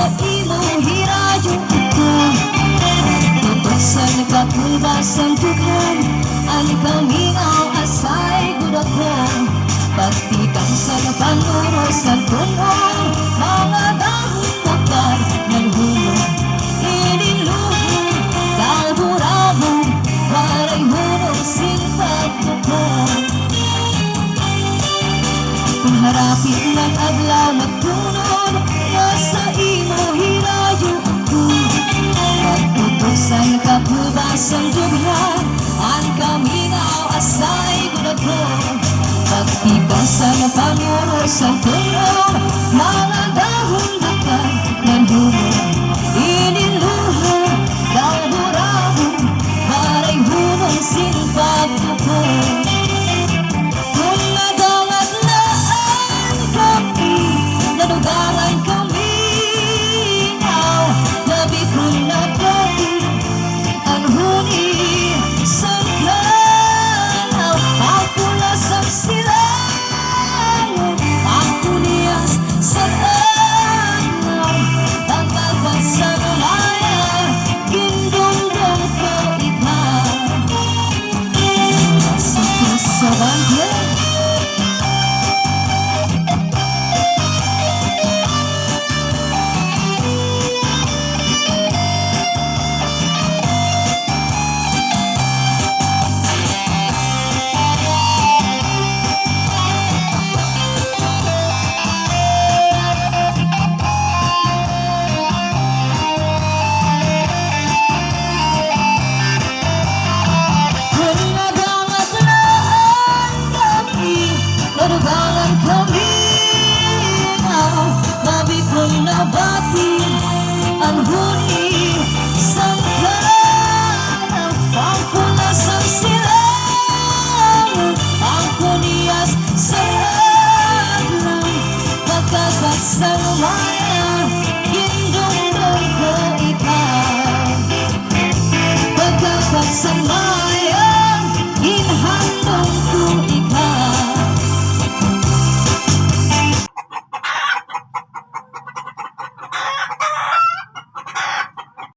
sa imo hirayo ako. Tutuksan kapubasan tukan, ang kamingaw asay gud ako. Pagtitang sa napanurosan tungong mga dahon bakar ng hulog. Iniluhog, kalburabog, waray hulog sinpag ko. Harapin ng adlaw magtunod, nasa imo hirayo ako. Pagtutusan kapubasan dughan, ang kaminaw asay gud ako. Pagtibasan ng panguros ang tulong, mga dahon bakal ng hulog. Iniluhog, kalburabog, waray hulog sinpag ko. Nadugangan kami mabikong nabati ang huni sangkala pangkulas ang silang ang kuniyas sa adlang pagkagat sa lumay.